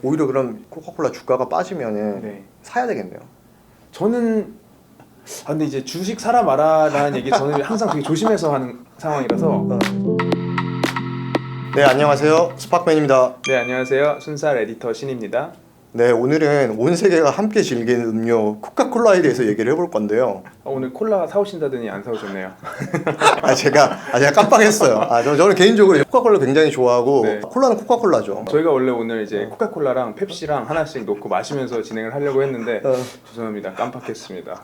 오히려 그럼 코카콜라 주가가 빠지면은 네. 사야 되겠네요. 저는 근데 이제 주식 사라 마라라는 얘기 저는 항상 되게 조심해서 하는 상황이라서. 네, 안녕하세요. 스팍맨입니다. 네, 안녕하세요. 순살 에디터 신입니다. 네, 오늘은 온 세계가 함께 즐기는 음료 코카콜라에 대해서 얘기를 해볼 건데요. 오늘 콜라 사오신다더니 안 사오셨네요. 제가 깜빡했어요. 저는 개인적으로 코카콜라 굉장히 좋아하고 네. 콜라는 코카콜라죠. 저희가 원래 오늘 이제 코카콜라랑 펩시랑 하나씩 놓고 마시면서 진행을 하려고 했는데 죄송합니다. 깜빡했습니다.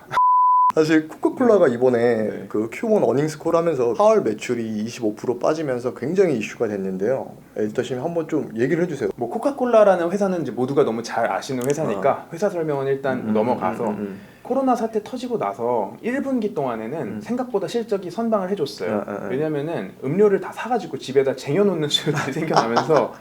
사실 코카콜라가 이번에 네. 그 Q1 어닝스 콜 하면서 4월 매출이 25% 빠지면서 굉장히 이슈가 됐는데요. 에디터님 한번 좀 얘기를 해주세요. 뭐 코카콜라라는 회사는 이제 모두가 너무 잘 아시는 회사니까 회사 설명은 일단 넘어가서 코로나 사태 터지고 나서 1분기 동안에는 생각보다 실적이 선방을 해줬어요. 왜냐면은 음료를 다 사가지고 집에다 쟁여놓는 수요들이 생겨나면서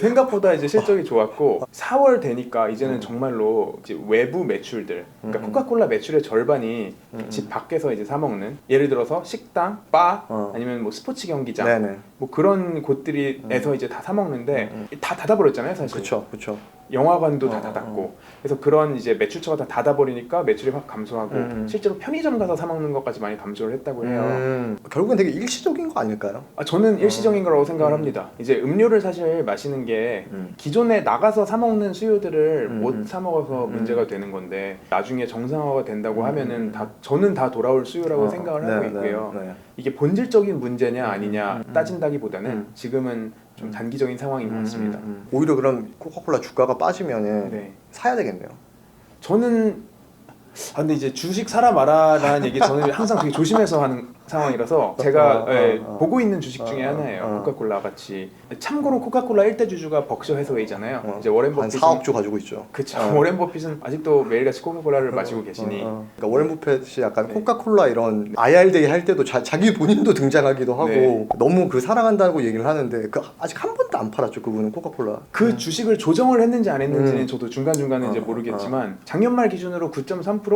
생각보다 이제 실적이 좋았고 4월 되니까 이제는 정말로 이제 외부 매출들, 그러니까 코카콜라 매출의 절반이 집 밖에서 이제 사 먹는, 예를 들어서 식당, 바, 아니면 뭐 스포츠 경기장, 네네. 뭐 그런 곳들이에서 이제 다 사 먹는데 다 닫아버렸잖아요, 사실. 그렇죠. 영화관도 다 닫았고 그래서 그런 이제 매출처가 다 닫아버리니까 매출이 확 감소하고 실제로 편의점 가서 사 먹는 것까지 많이 감소를 했다고 해요. 결국은 되게 일시적인 거 아닐까요? 저는 일시적인 거라고 생각을 합니다. 이제 음료를 사실 마시는 게 기존에 나가서 사 먹는 수요들을 못 사 먹어서 문제가 되는 건데 나중에 정상화가 된다고 하면은 저는 다 돌아올 수요라고 생각을 하고 있고요. 이게 본질적인 문제냐 아니냐 따진다기보다는 지금은 좀 단기적인 상황인 것 같습니다. 오히려 그럼 코카콜라 주가가 빠지면은 사야 되겠네요. 저는 근데 이제 주식 사라 마라라는 얘기 저는 항상 되게 조심해서 하는 상황이라서 제가 보고 있는 주식 중에 하나예요. 코카콜라 같이. 참고로 코카콜라 1대 주주가 벅셔 해서웨이잖아요. 이제 워렌 버핏은 한 4억 조 가지고 있죠. 그렇죠. 워렌 버핏은 아직도 매일같이 코카콜라를 마시고 계시니. 그러니까 워렌 버핏이 약간 코카콜라 이런 IR데이 할 때도 자기 본인도 등장하기도 하고 너무 그 사랑한다고 얘기를 하는데 아직 한 번도 안 팔았죠. 그분은 코카콜라. 그 주식을 조정을 했는지 안 했는지는 저도 중간중간에 이제 모르겠지만 작년 말 기준으로 9.3%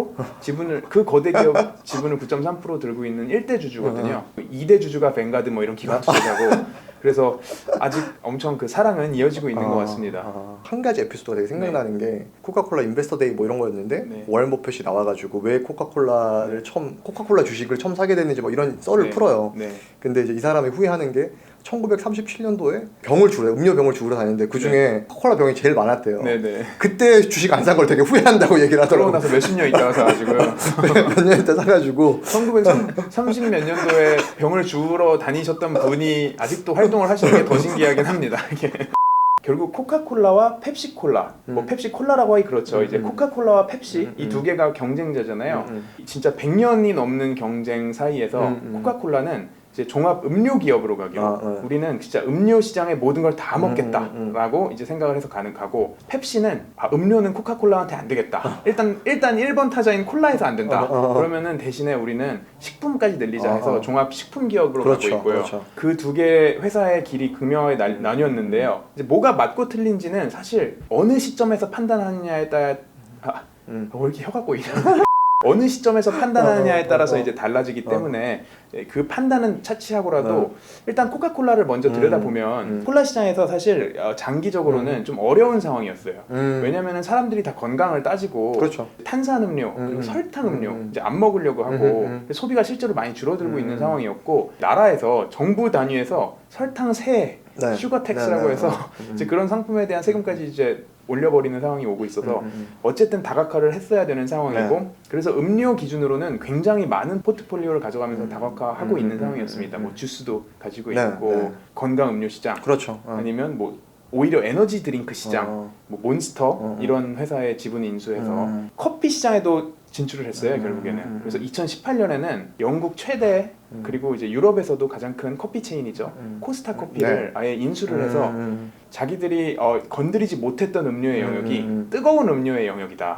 지분을, 그 거대 기업 지분을 9.3% 들고 있는 1대 주주거든요. 2대 주주가 뱅가드 뭐 이런 기관 투자자고 그래서 아직 엄청 그 사랑은 이어지고 있는 것 같습니다. 한 가지 에피소드가 되게 생각나는 게 코카콜라 인베스터 데이 뭐 이런 거였는데 워렌 버핏이 나와가지고 왜 코카콜라 주식을 처음 사게 됐는지 뭐 이런 썰을 풀어요. 근데 이제 이 사람이 후회하는 게 1937년도에 음료 병을 주우러 다녔는데 그 중에 코카콜라 병이 제일 많았대요. 그때 주식 안 산 걸 되게 후회한다고 얘기를 하더라고요. 그러고 나서 몇십 년 있다가 사가지고요. 몇 년 있다 사가지고 1930 몇 년도에 병을 주우러 다니셨던 분이 아직도 활동을 하시는 게 더 신기하긴 합니다. 이게. 결국 코카콜라와 펩시콜라, 뭐 펩시콜라라고 하기 그렇죠. 이제 코카콜라와 펩시 이 두 개가 경쟁자잖아요. 진짜 100년이 넘는 경쟁 사이에서 코카콜라는 이제 종합 음료 기업으로 가기로 우리는 진짜 음료 시장의 모든 걸 다 먹겠다라고 이제 생각을 해서 가고, 펩시는 음료는 코카콜라한테 안 되겠다. 일단 1번 타자인 콜라에서 안 된다. 그러면은 대신에 우리는 식품까지 늘리자 해서 종합 식품 기업으로 가고 있고요. 그 두 개 회사의 길이 극명하게 나뉘었는데요. 이제 뭐가 맞고 틀린지는 사실 어느 시점에서 판단하느냐에 따라 왜 이렇게 혀가 꼬이냐. 어느 시점에서 판단하느냐에 따라서 이제 달라지기 때문에 그 판단은 차치하고라도 일단 코카콜라를 먼저 들여다보면 콜라 시장에서 사실 장기적으로는 좀 어려운 상황이었어요. 왜냐면은 사람들이 다 건강을 따지고 탄산음료 그리고 설탕음료 이제 안 먹으려고 하고 소비가 실제로 많이 줄어들고 있는 상황이었고, 나라에서 정부 단위에서 설탕 세해 슈거 텍스라고 해서 이제 그런 상품에 대한 세금까지 이제 올려버리는 상황이 오고 있어서 어쨌든 다각화를 했어야 되는 상황이고, 그래서 음료 기준으로는 굉장히 많은 포트폴리오를 가져가면서 다각화하고 있는 상황이었습니다. 뭐 주스도 가지고 있고 건강 음료 시장, 아니면 뭐 오히려 에너지 드링크 시장, 뭐 몬스터 이런 회사의 지분 인수해서 커피 시장에도 진출을 했어요. 결국에는. 그래서 2018년에는 영국 최대 그리고 이제 유럽에서도 가장 큰 커피 체인이죠. 코스타 커피를 아예 인수를 해서 자기들이 건드리지 못했던 음료의 영역이 뜨거운 음료의 영역이다.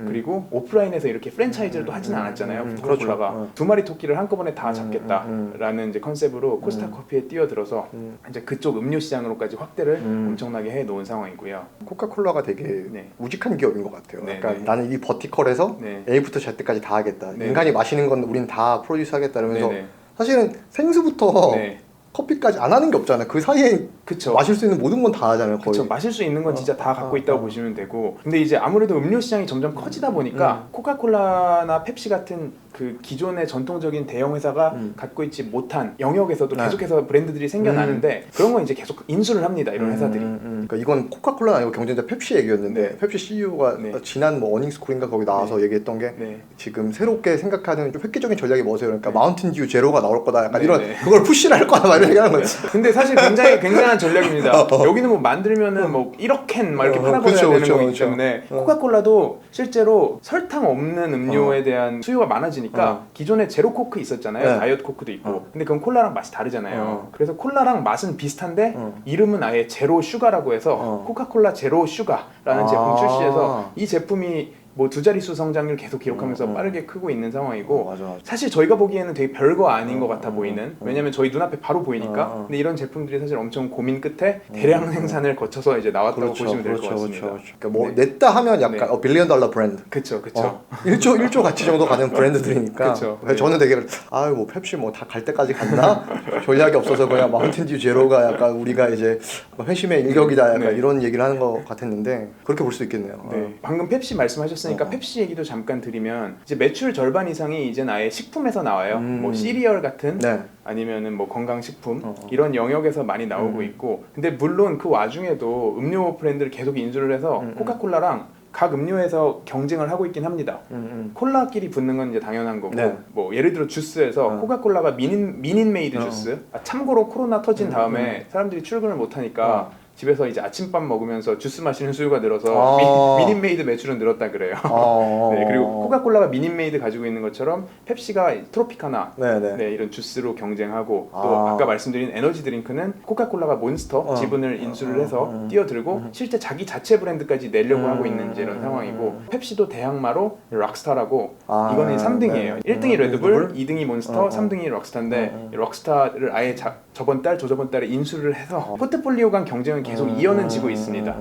그리고 오프라인에서 이렇게 프랜차이즈를 또 하진 않았잖아요. 코카콜라가 두 마리 토끼를 한꺼번에 다 잡겠다라는 이제 컨셉으로 코스타 커피에 뛰어들어서 이제 그쪽 음료 시장으로까지 확대를 엄청나게 해 놓은 상황이고요. 코카콜라가 되게 우직한 기업인 것 같아요. 그러니까 나는 이 버티컬에서 A부터 Z까지 다 하겠다. 인간이 마시는 건 우린 다 프로듀스 하겠다 이러면서 사실은 생수부터 커피까지 안 하는 게 없잖아요. 그 사이에 그쵸. 마실 수 있는 모든 건 다 하잖아요. 거의. 그쵸. 마실 수 있는 건 진짜 다 갖고 있다고 보시면 되고, 근데 이제 아무래도 음료 시장이 점점 커지다 보니까 코카콜라나 펩시 같은 그 기존의 전통적인 대형 회사가 갖고 있지 못한 영역에서도 계속해서 브랜드들이 생겨나는데 그런 건 이제 계속 인수를 합니다. 이런 회사들이. 그러니까 이건 코카콜라 아니고 경쟁자 펩시 얘기였는데 펩시 CEO가 지난 뭐 어닝스콜인가 거기 나와서 얘기했던 게 지금 새롭게 생각하는 좀 획기적인 전략이 뭐세요? 그러니까 마운틴 듀 제로가 나올 거다. 약간 이런 그걸 푸시를 할 거다. 막 이런 얘기하는 거예요. 근데 사실 굉장한 전략입니다. 여기는 뭐 만들면은 뭐 1억 캔 막 이렇게 팔아버려야 되는 거기 때문에 코카콜라도 실제로 설탕 없는 음료에 대한 수요가 많아지니까 기존에 제로 코크 있었잖아요. 다이어트 코크도 있고. 근데 그건 콜라랑 맛이 다르잖아요. 그래서 콜라랑 맛은 비슷한데 이름은 아예 제로 슈가라고 해서 코카콜라 제로 슈가라는 제품 출시해서 이 제품이 뭐 두 자릿수 성장률 계속 기록하면서 빠르게 크고 있는 상황이고 맞아. 사실 저희가 보기에는 되게 별거 아닌 것 같아 보이는 왜냐면 저희 눈앞에 바로 보이니까 근데 이런 제품들이 사실 엄청 고민 끝에 대량 생산을 거쳐서 이제 나왔다고 보시면 될 것 같습니다. 그러니까 뭐 냈다 하면 약간 빌리언 달러 브랜드. 그쵸. 1조 가치 정도 가는 브랜드들이니까. 그래서 저는 되게 뭐 펩시 뭐 다 갈 때까지 갔나? 전략이 없어서 그냥 마운틴 듀 제로가 약간 우리가 이제 회심의 일격이다 약간 이런 얘기를 하는 것 같았는데 그렇게 볼 수 있겠네요. 방금 펩시 말씀하셨으니까 펩시 얘기도 잠깐 드리면 이제 매출 절반 이상이 이젠 아예 식품에서 나와요. 뭐 시리얼 같은 아니면은 뭐 건강식품 이런 영역에서 많이 나오고 있고 근데 물론 그 와중에도 음료 브랜드를 계속 인수를 해서 코카콜라랑 각 음료에서 경쟁을 하고 있긴 합니다. 콜라끼리 붙는 건 이제 당연한 거고 뭐 예를 들어 주스에서 코카콜라가 미닌메이드 주스 참고로 코로나 터진 다음에 사람들이 출근을 못하니까 집에서 이제 아침밥 먹으면서 주스 마시는 수요가 늘어서 미닌메이드 매출은 늘었다 그래요. 네, 그리고 코카콜라가 미닌메이드 가지고 있는 것처럼 펩시가 트로피카나 이런 주스로 경쟁하고 또 아까 말씀드린 에너지 드링크는 코카콜라가 몬스터 지분을 인수를 해서 뛰어들고 실제 자기 자체 브랜드까지 내려고 하고 있는 이제 이런 상황이고 펩시도 대항마로 락스타라고 이거는 3등이에요. 1등이 레드불, 2등이 몬스터, 3등이 락스타인데 락스타를 아예 저번 달, 저저번 달에 인수를 해서 포트폴리오 간 경쟁은 계속 이어는 지고 있습니다.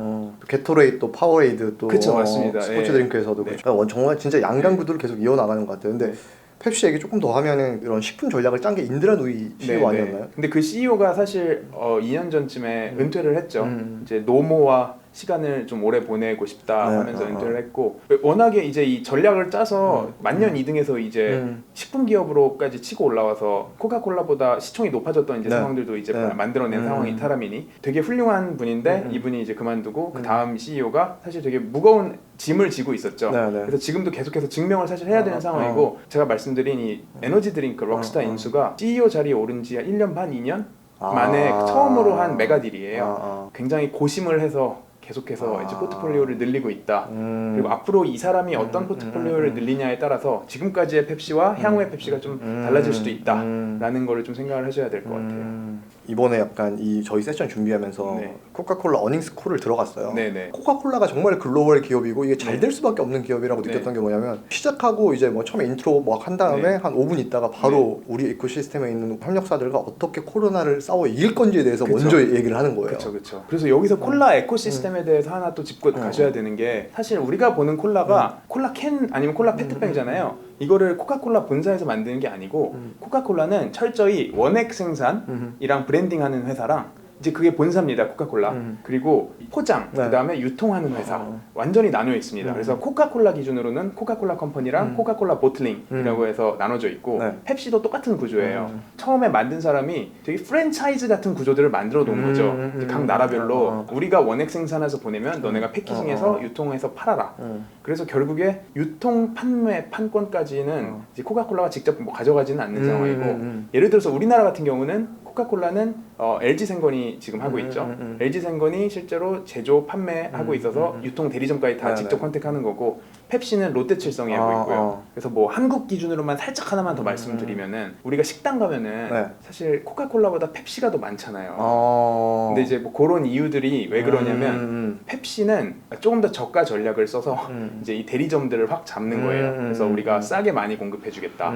게토레이드 또 파워에이드 또 그쵸, 맞습니다. 스포츠 드링크에서도 정말 진짜 양강구도를 계속 이어나가는 것 같아요. 근데 펩시 얘기 조금 더 하면은 이런 식품 전략을 짠 게 인드라 누이 CEO 아니었나요? 근데 그 CEO가 사실 2년 전쯤에 은퇴를 했죠. 이제 노모와 시간을 좀 오래 보내고 싶다 하면서 은퇴를 했고 워낙에 이제 이 전략을 짜서 만년 2등에서 이제 식품 기업으로까지 치고 올라와서 코카콜라보다 시총이 높아졌던 이제 상황들도 이제 만들어낸 상황이 타라미니 되게 훌륭한 분인데 이분이 이제 그만두고 그 다음 CEO가 사실 되게 무거운 짐을 지고 있었죠. 그래서 지금도 계속해서 증명을 사실 해야 되는 상황이고 제가 말씀드린 이 에너지 드링크 럭스타 인수가 CEO 자리에 오른 지 1년 반, 2년 만에 처음으로 한 메가딜이에요. 굉장히 고심을 해서 계속해서 이제 포트폴리오를 늘리고 있다. 그리고 앞으로 이 사람이 어떤 포트폴리오를 늘리냐에 따라서 지금까지의 펩시와 향후의 펩시가 좀 달라질 수도 있다라는 거를 좀 생각을 하셔야 될 것 같아요. 이번에 약간 이 저희 세션 준비하면서 코카콜라 어닝스 콜을 들어갔어요. 네네. 코카콜라가 정말 글로벌 기업이고 이게 잘 될 수밖에 없는 기업이라고 느꼈던 게 뭐냐면 시작하고 이제 뭐 처음에 인트로 뭐 한 다음에 한 5분 있다가 바로 우리 에코시스템에 있는 협력사들과 어떻게 코로나를 싸워 이길 건지에 대해서 먼저 얘기를 하는 거예요. 그렇죠. 그래서 여기서 콜라 에코시스템에 대해서 하나 또 짚고 가셔야 되는 게 사실 우리가 보는 콜라가 콜라 캔 아니면 콜라 페트병이잖아요. 이거를 코카콜라 본사에서 만드는 게 아니고 코카콜라는 철저히 원액 생산이랑 브랜딩하는 회사랑 이제 그게 본사입니다. 코카콜라. 그리고 포장, 그 다음에 유통하는 회사 완전히 나뉘어 있습니다. 그래서 코카콜라 기준으로는 코카콜라 컴퍼니랑 코카콜라 보틀링이라고 해서 나눠져 있고 펩시도 똑같은 구조예요. 처음에 만든 사람이 되게 프랜차이즈 같은 구조들을 만들어 놓은 거죠. 각 나라별로 우리가 원액 생산해서 보내면 너네가 패키징해서 유통해서 팔아라. 그래서 결국에 유통 판매 판권까지는 이제 코카콜라가 직접 뭐 가져가지는 않는 상황이고 예를 들어서 우리나라 같은 경우는 코카콜라는 LG 생건이 지금 하고 있죠. LG 생건이 실제로 제조, 판매하고 있어서 유통 대리점까지 다 직접 컨택하는 거고 펩시는 롯데칠성이 하고 있고요. 그래서 뭐 한국 기준으로만 살짝 하나만 더 말씀드리면은 우리가 식당 가면은 사실 코카콜라보다 펩시가 더 많잖아요. 근데 이제 뭐 그런 이유들이 왜 그러냐면 펩시는 조금 더 저가 전략을 써서 이제 이 대리점들을 확 잡는 거예요. 그래서 우리가 싸게 많이 공급해주겠다.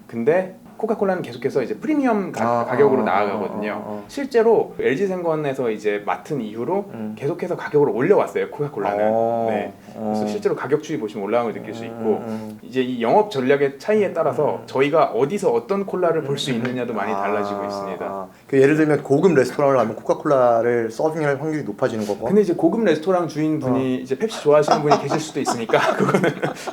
근데 코카콜라는 계속해서 이제 프리미엄 가격으로 나아가거든요. 실제로 LG생건에서 이제 맡은 이후로 계속해서 가격을 올려왔어요, 코카콜라는. 네. 그래서 실제로 가격 추이 보시면 올라간 걸 느낄 수 있고 이제 이 영업 전략의 차이에 따라서 저희가 어디서 어떤 콜라를 볼 수 있느냐도 많이 달라지고 있습니다. 그 예를 들면 고급 레스토랑을 가면 코카콜라를 서빙할 확률이 높아지는 거고. 근데 이제 고급 레스토랑 주인분이 이제 펩시 좋아하시는 분이 계실 수도 있으니까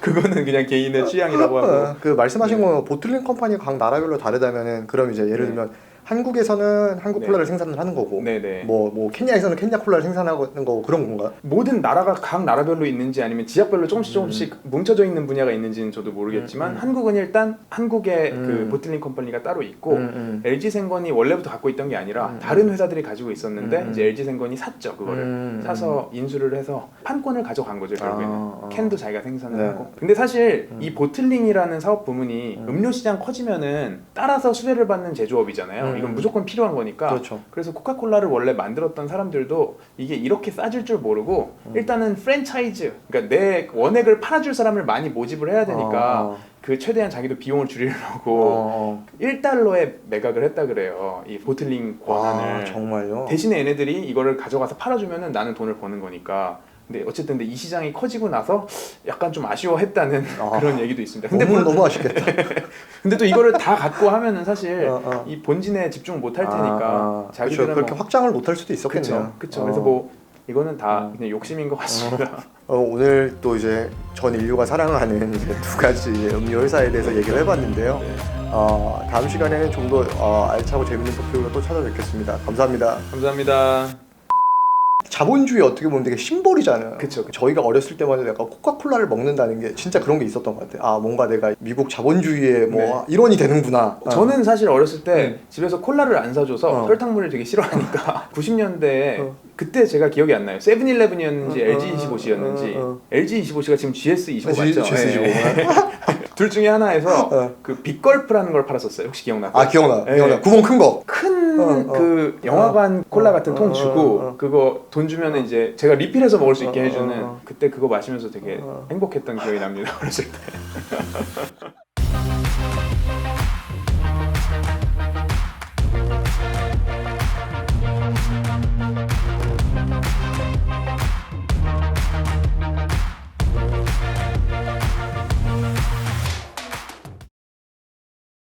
그거는 그냥 개인의 취향이라고 하고. 그 말씀하신 거 보틀링 컴퍼니가 각 나라별로 다르다면은 그럼 이제 예를 들면 한국에서는 한국 콜라를 생산을 하는 거고, 뭐 케냐에서는 케냐 콜라를 생산하는 거고 그런 건가요? 모든 나라가 각 나라별로 있는지 아니면 지역별로 조금씩 뭉쳐져 있는 분야가 있는지는 저도 모르겠지만 한국은 일단 한국의 그 보틀링 컴퍼니가 따로 있고 LG생건이 원래부터 갖고 있던 게 아니라 다른 회사들이 가지고 있었는데 이제 LG생건이 샀죠. 그거를 사서 인수를 해서 판권을 가져간 거죠. 결국에는 캔도 자기가 생산을 하고. 근데 사실 이 보틀링이라는 사업 부문이 음료 시장 커지면은 따라서 수혜를 받는 제조업이잖아요. 이건 무조건 필요한 거니까. 그렇죠. 그래서 코카콜라를 원래 만들었던 사람들도 이게 이렇게 싸질 줄 모르고 일단은 프랜차이즈, 그러니까 내 원액을 팔아줄 사람을 많이 모집을 해야 되니까 그 최대한 자기도 비용을 줄이려고 1달러에 매각을 했다 그래요. 이 보틀링 권한을. 정말요? 대신에 얘네들이 이거를 가져가서 팔아주면은 나는 돈을 버는 거니까. 근데 어쨌든 이 시장이 커지고 나서 약간 좀 아쉬워했다는 그런 얘기도 있습니다. 근데 너무 아쉽겠다. 근데 또 이거를 다 갖고 하면은 사실 이 본진에 집중 못 할 테니까 자기들은 그렇게 확장을 못 할 수도 있었겠네요. 그렇죠. 그래서 뭐 이거는 다 그냥 욕심인 것 같습니다. 오늘 또 이제 전 인류가 사랑하는 이제 두 가지 음료 회사에 대해서 얘기를 해봤는데요. 다음 시간에는 좀 더 알차고 재밌는 토픽으로 또 찾아뵙겠습니다. 감사합니다. 감사합니다. 자본주의 어떻게 보면 되게 심볼이잖아요. 그쵸. 저희가 어렸을 때마다 약간 코카콜라를 먹는다는 게 진짜 그런 게 있었던 것 같아요. 뭔가 내가 미국 자본주의의 일원이 되는구나. 저는 사실 어렸을 때 집에서 콜라를 안 사줘서 설탕물을 되게 싫어하니까 90년대에 그때 제가 기억이 안 나요. 세븐일레븐이었는지 LG25C였는지 LG25C가 지금 GS25 맞죠? GS25. 둘 중에 하나에서 그 빅걸프라는 걸 팔았었어요. 혹시 기억나요? 기억나. 구멍 큰 거. 큰 그 영화관 콜라 같은 통 주고 그거 돈 주면 이제 제가 리필해서 먹을 수 있게 해주는 그때 그거 마시면서 되게 행복했던 기억이 납니다. 어렸을 때.